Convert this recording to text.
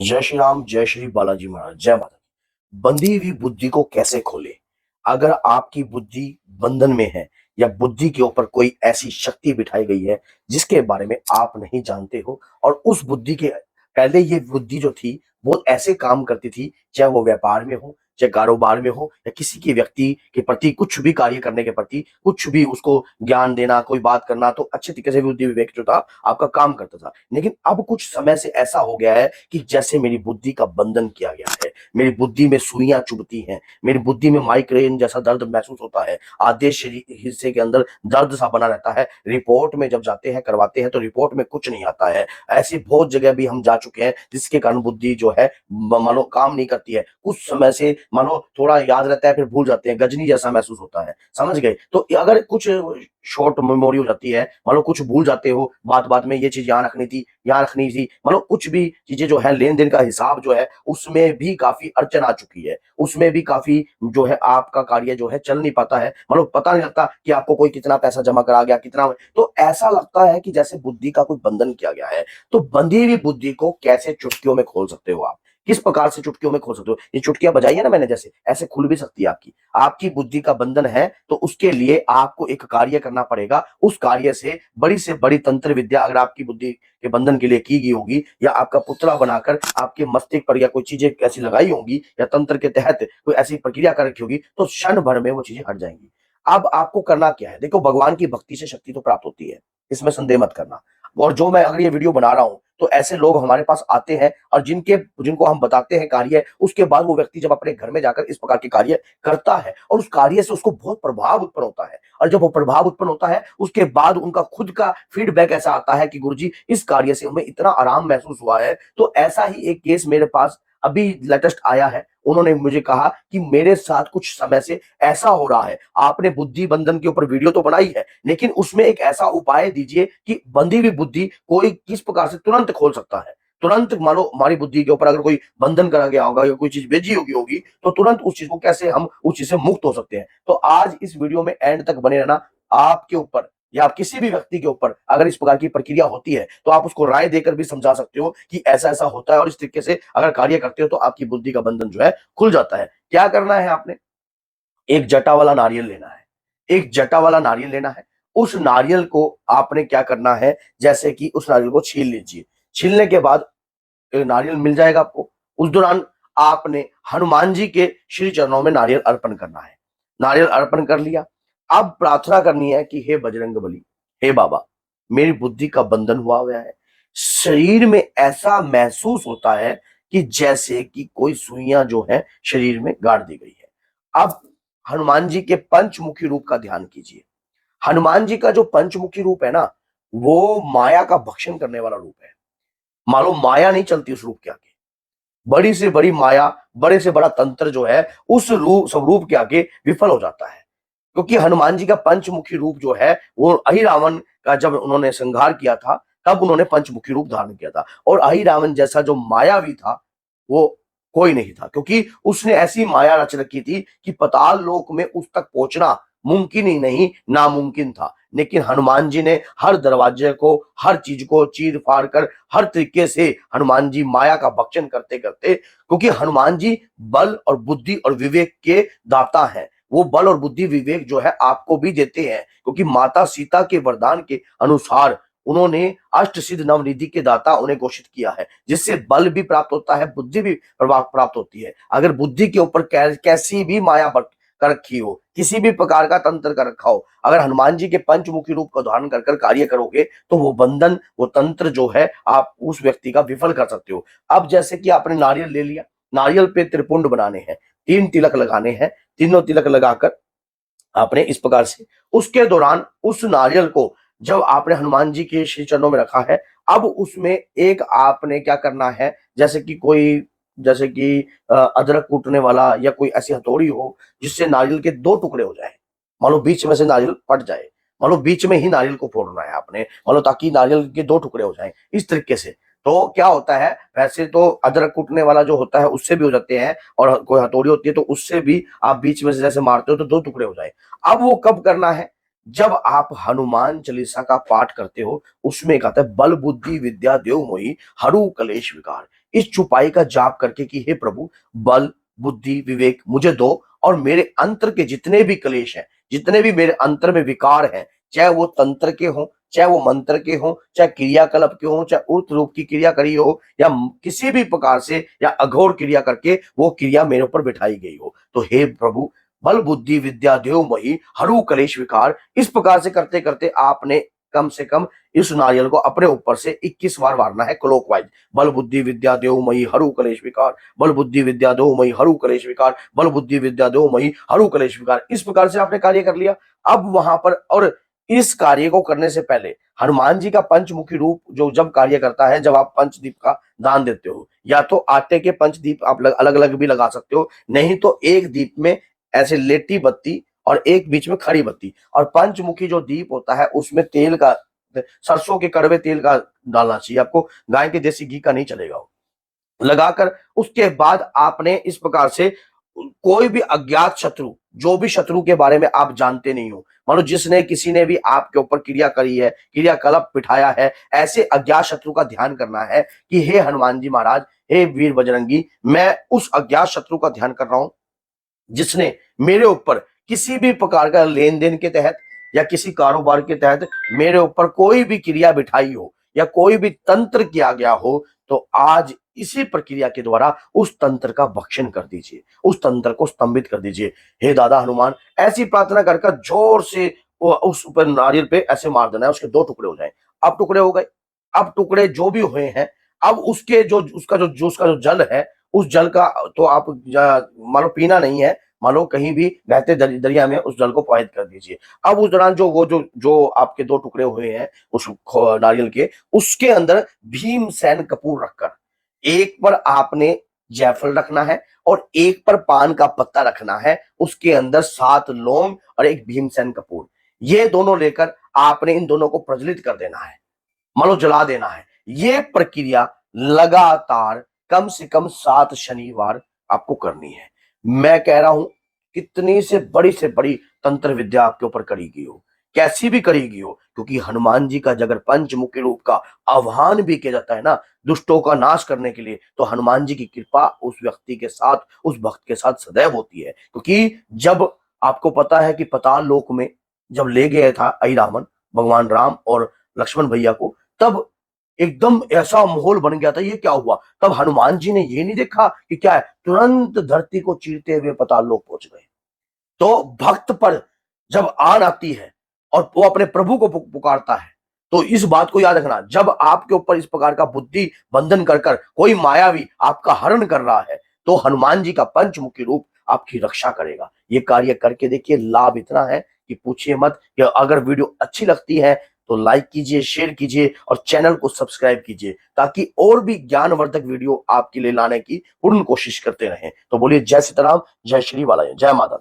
जय श्री राम, जय श्री बालाजी महाराज, जय माता दी। बंधी हुई बुद्धि को कैसे खोले? अगर आपकी बुद्धि बंधन में है या बुद्धि के ऊपर कोई ऐसी शक्ति बिठाई गई है जिसके बारे में आप नहीं जानते हो, और उस बुद्धि के पहले ये बुद्धि जो थी वो ऐसे काम करती थी, चाहे वो व्यापार में हो, चाहे कारोबार में हो, या किसी के व्यक्ति के प्रति कुछ भी कार्य करने के प्रति कुछ भी उसको ज्ञान देना, कोई बात करना, तो अच्छे तरीके से बुद्धि विवेक जो था आपका काम करता था। लेकिन अब कुछ समय से ऐसा हो गया है कि जैसे मेरी बुद्धि का बंधन किया गया है, मेरी बुद्धि में सुइयां चुभती हैं, मेरी बुद्धि में माइग्रेन जैसा दर्द महसूस होता है, आधे शरीर हिस्से के अंदर दर्द सा बना रहता है। रिपोर्ट में जब जाते हैं, करवाते हैं, तो रिपोर्ट में कुछ नहीं आता है। ऐसी बहुत जगह भी हम जा चुके हैं जिसके कारण बुद्धि जो है मानो काम नहीं करती है। कुछ समय से मानो थोड़ा याद रहता है, फिर भूल जाते हैं, गजनी जैसा महसूस होता है। समझ गए? तो अगर कुछ शॉर्ट मेमोरी हो जाती है, मान लो कुछ भूल जाते हो, बात बात में ये चीज यहाँ रखनी थी, यहाँ रखनी थी, मतलब कुछ भी चीजें जो है, लेन देन का हिसाब जो है उसमें भी काफी अड़चन आ चुकी है, उसमें भी काफी जो है आपका कार्य जो है चल नहीं पाता है, मतलब पता नहीं लगता कि आपको कोई कितना पैसा जमा करा गया, कितना। तो ऐसा लगता है कि जैसे बुद्धि का कोई बंधन किया गया है। तो बंधी हुई बुद्धि को कैसे चुटकियों में खोल सकते हो आप? किस प्रकार से चुटकियों में खोल सकते हो? ये चुटकियां बजाई है ना मैंने, जैसे ऐसे खुल भी सकती है आपकी। आपकी बुद्धि का बंधन है तो उसके लिए आपको एक कार्य करना पड़ेगा। उस कार्य से बड़ी तंत्र विद्या अगर आपकी बुद्धि के बंधन के लिए की गई होगी, या आपका पुतला बनाकर आपके मस्तिष्क पर या कोई चीजें ऐसी लगाई होंगी, या तंत्र के तहत कोई ऐसी प्रक्रिया कर रखी होगी, तो क्षण भर में वो चीजें हट जाएंगी। अब आपको करना क्या है? देखो, भगवान की भक्ति से शक्ति तो प्राप्त होती है, इसमें संदेह मत करना। और जो मैं अगर ये वीडियो बना रहा हूं, तो ऐसे लोग हमारे पास आते हैं, और जिनको हम बताते हैं कार्य, उसके बाद वो व्यक्ति जब अपने घर में जाकर इस प्रकार के कार्य करता है, और उस कार्य से उसको बहुत प्रभाव उत्पन्न होता है, और जब वो प्रभाव उत्पन्न होता है उसके बाद उनका खुद का फीडबैक ऐसा आता है कि गुरुजी, इस कार्य से हमें इतना आराम महसूस हुआ है। तो ऐसा ही एक केस मेरे पास अभी लेटेस्ट आया है। उन्होंने मुझे कहा कि मेरे साथ कुछ समय से ऐसा हो रहा है, आपने बुद्धि बंधन के ऊपर वीडियो तो बनाई है, लेकिन उसमें एक ऐसा उपाय दीजिए कि बंधी हुई बुद्धि कोई किस प्रकार से तुरंत खोल सकता है। तुरंत मानो हमारी बुद्धि के ऊपर अगर कोई बंधन करा गया होगा या कोई चीज भेजी होगी, तो तुरंत उस चीज को कैसे हम उस चीज से मुक्त हो सकते हैं। तो आज इस वीडियो में एंड तक बने रहना। आपके ऊपर या आप किसी भी व्यक्ति के ऊपर अगर इस प्रकार की प्रक्रिया होती है, तो आप उसको राय देकर भी समझा सकते हो कि ऐसा ऐसा होता है, और इस तरीके से अगर कार्य करते हो तो आपकी बुद्धि का बंधन जो है खुल जाता है। क्या करना है आपने? एक जटा वाला नारियल लेना है। एक जटा वाला नारियल लेना है। उस नारियल को आपने क्या करना है, जैसे कि उस नारियल को छील लीजिए। छीलने के बाद नारियल मिल जाएगा आपको। उस दौरान आपने हनुमान जी के श्री चरणों में नारियल अर्पण करना है। नारियल अर्पण कर लिया। अब प्रार्थना करनी है कि हे बजरंग बली, हे बाबा, मेरी बुद्धि का बंधन हुआ है। शरीर में ऐसा महसूस होता है कि जैसे कि कोई सुइयां जो है शरीर में गाड़ दी गई है। अब हनुमान जी के पंचमुखी रूप का ध्यान कीजिए। हनुमान जी का जो पंचमुखी रूप है ना, वो माया का भक्षण करने वाला रूप है। मानो माया नहीं चलती उस रूप के आगे। बड़ी से बड़ी माया, बड़े से बड़ा तंत्र जो है उस रूप स्वरूप के आगे विफल हो जाता है। क्योंकि हनुमान जी का पंचमुखी रूप जो है, वो अहिरावण का जब उन्होंने संहार किया था, तब उन्होंने पंचमुखी रूप धारण किया था। और अहिरावण जैसा जो मायावी था, वो कोई नहीं था, क्योंकि उसने ऐसी माया रच रखी थी कि पाताल लोक में उस तक पहुंचना मुमकिन ही नहीं, नामुमकिन था। लेकिन हनुमान जी ने हर दरवाजे को, हर चीज को चीर फाड़ कर, हर तरीके से हनुमान जी माया का भक्षण करते करते, क्योंकि हनुमान जी बल और बुद्धि और विवेक के दाता हैं। वो बल और बुद्धि विवेक जो है आपको भी देते हैं, क्योंकि माता सीता के वरदान के अनुसार उन्होंने अष्ट सिद्ध नवनिधि के दाता उन्हें घोषित किया है, जिससे बल भी प्राप्त होता है, बुद्धि भी प्रभाव प्राप्त होती है। अगर बुद्धि के ऊपर कैसी भी माया कर रखी हो, किसी भी प्रकार का तंत्र कर रखा हो, अगर हनुमान जी के पंचमुखी रूप का धारण कर कार्य करोगे, तो वो बंधन, वो तंत्र जो है आप उस व्यक्ति का विफल कर सकते हो। अब जैसे कि आपने नारियल ले लिया, नारियल पे त्रिपुंड बनाने हैं, 3 तिलक लगाने हैं। तीनों तिलक लगाकर आपने इस प्रकार से, उसके दौरान उस नारियल को जब आपने हनुमान जी के श्री चरणों में रखा है, अब उसमें एक आपने क्या करना है, जैसे कि अदरक कूटने वाला या कोई ऐसी हथौड़ी हो जिससे नारियल के 2 टुकड़े हो जाए। मान लो बीच में से नारियल फट जाए, मान लो बीच में ही नारियल को फोड़ना है आपने, मान लो ताकि नारियल के 2 टुकड़े हो जाए इस तरीके से। तो क्या होता है, वैसे तो अदरक कूटने वाला जो होता है उससे भी हो जाते हैं, और कोई हथौड़ी होती है तो उससे भी आप बीच में से जैसे मारते हो तो 2 टुकड़े हो जाए। अब वो कब करना है? जब आप हनुमान चालीसा का पाठ करते हो, उसमें कहता है बल बुद्धि विद्या देव मोहि हरु कलेश विकार। इस चौपाई का जाप करके कि हे प्रभु, बल बुद्धि विवेक मुझे दो, और मेरे अंतर के जितने भी क्लेश हैं, जितने भी मेरे अंतर में विकार हैं, चाहे वो तंत्र के हों, चाहे वो मंत्र के हों, चाहे क्रियाकलाप के हों, चाहे उर्त रूप की क्रिया करी हो, या किसी भी प्रकार से या अघोर क्रिया करके वो क्रिया मेरे ऊपर बिठाई गई हो, तो हे प्रभु, बल बुद्धि विद्या देव मही हरु कलेश विकार। इस प्रकार से करते करते आपने कम से कम इस नारियल को अपने ऊपर से 21 बार मारना है क्लॉकवाइज। बल बुद्धि विद्या देव मई हरु कलेश विकार, बल बुद्धि विद्या देव मई हरु कलेश विकार, बल बुद्धि विद्या देव मई हरु कलेश विकार। इस प्रकार से आपने कार्य कर लिया। अब वहां पर, और इस कार्य को करने से पहले हनुमान जी का पंचमुखी रूप जो जब कार्य करता है, जब आप पंचदीप का दान देते हो, या तो आटे के पंचदीप आप अलग अलग भी लगा सकते हो, नहीं तो एक दीप में ऐसे लेटी बत्ती और एक बीच में खड़ी बत्ती, और पंचमुखी जो दीप होता है उसमें तेल का, सरसों के कड़वे तेल का डालना चाहिए आपको, गाय के देसी घी का नहीं चलेगा। लगाकर उसके बाद आपने इस प्रकार से कोई भी अज्ञात शत्रु, जो भी शत्रु के बारे में आप जानते नहीं हो, मानो जिसने किसी ने भी आपके ऊपर क्रिया करी है, क्रियाकलाप बिठाया है, ऐसे अज्ञात शत्रु का ध्यान करना है कि हे हनुमान जी महाराज, हे वीर बजरंगी, मैं उस अज्ञात शत्रु का ध्यान कर रहा हूं जिसने मेरे ऊपर किसी भी प्रकार का लेन देन के तहत या किसी कारोबार के तहत मेरे ऊपर कोई भी क्रिया बिठाई हो या कोई भी तंत्र किया गया हो, तो आज इसी प्रक्रिया के द्वारा उस तंत्र का भक्षण कर दीजिए, उस तंत्र को स्तंभित कर दीजिए। हे दादा हनुमान, ऐसी प्रार्थना कर कर जोर से उस ऊपर नारियल पे ऐसे मार देना है, उसके 2 टुकड़े हो जाए। अब टुकड़े हो गए। अब टुकड़े जो भी हुए हैं, अब उसके जो उसका जो जल है, उस जल का तो आप मान लो पीना नहीं है, मान लो कहीं भी बहते दरिया में उस जल को प्रवाहित कर दीजिए। अब उस दौरान जो आपके 2 टुकड़े हुए हैं उस नारियल के, उसके अंदर भीमसेन कपूर रखकर, एक पर आपने जायफल रखना है और एक पर पान का पत्ता रखना है, उसके अंदर 7 लौंग और एक भीमसेन कपूर, ये दोनों लेकर आपने इन दोनों को प्रज्वलित कर देना है, मानो जला देना है। ये प्रक्रिया लगातार कम से कम 7 शनिवार आपको करनी है। मैं कह रहा हूं, कितनी से बड़ी तंत्र विद्या आपके ऊपर करी गई हो, कैसी भी करी गई हो, क्योंकि हनुमान जी का अगर पंचमुखी रूप का आह्वान भी किया जाता है ना, दुष्टों का नाश करने के लिए, तो हनुमान जी की कृपा उस व्यक्ति के साथ, उस भक्त के साथ सदैव होती है। क्योंकि जब आपको पता है कि पाताल लोक में जब ले गया था अहिरावण भगवान राम और लक्ष्मण भैया को, तब एकदम ऐसा माहौल बन गया था, ये क्या हुआ? तब हनुमान जी ने ये नहीं देखा कि क्या है, तुरंत धरती को चीरते हुए पाताल लोक पहुंच गए। तो भक्त पर जब आन आती है और वो अपने प्रभु को पुकारता है, तो इस बात को याद रखना, जब आपके ऊपर इस प्रकार का बुद्धि बंधन कर कर कोई मायावी आपका हरण कर रहा है, तो हनुमान जी का पंचमुखी रूप आपकी रक्षा करेगा। ये कार्य करके देखिए, लाभ इतना है कि पूछिए मत। कि अगर वीडियो अच्छी लगती है तो लाइक कीजिए, शेयर कीजिए और चैनल को सब्सक्राइब कीजिए, ताकि और भी ज्ञानवर्धक वीडियो आपके लिए लाने की पूर्ण कोशिश करते रहें। तो बोलिए जय सीताराम, जय श्री बालाजी, जय माता।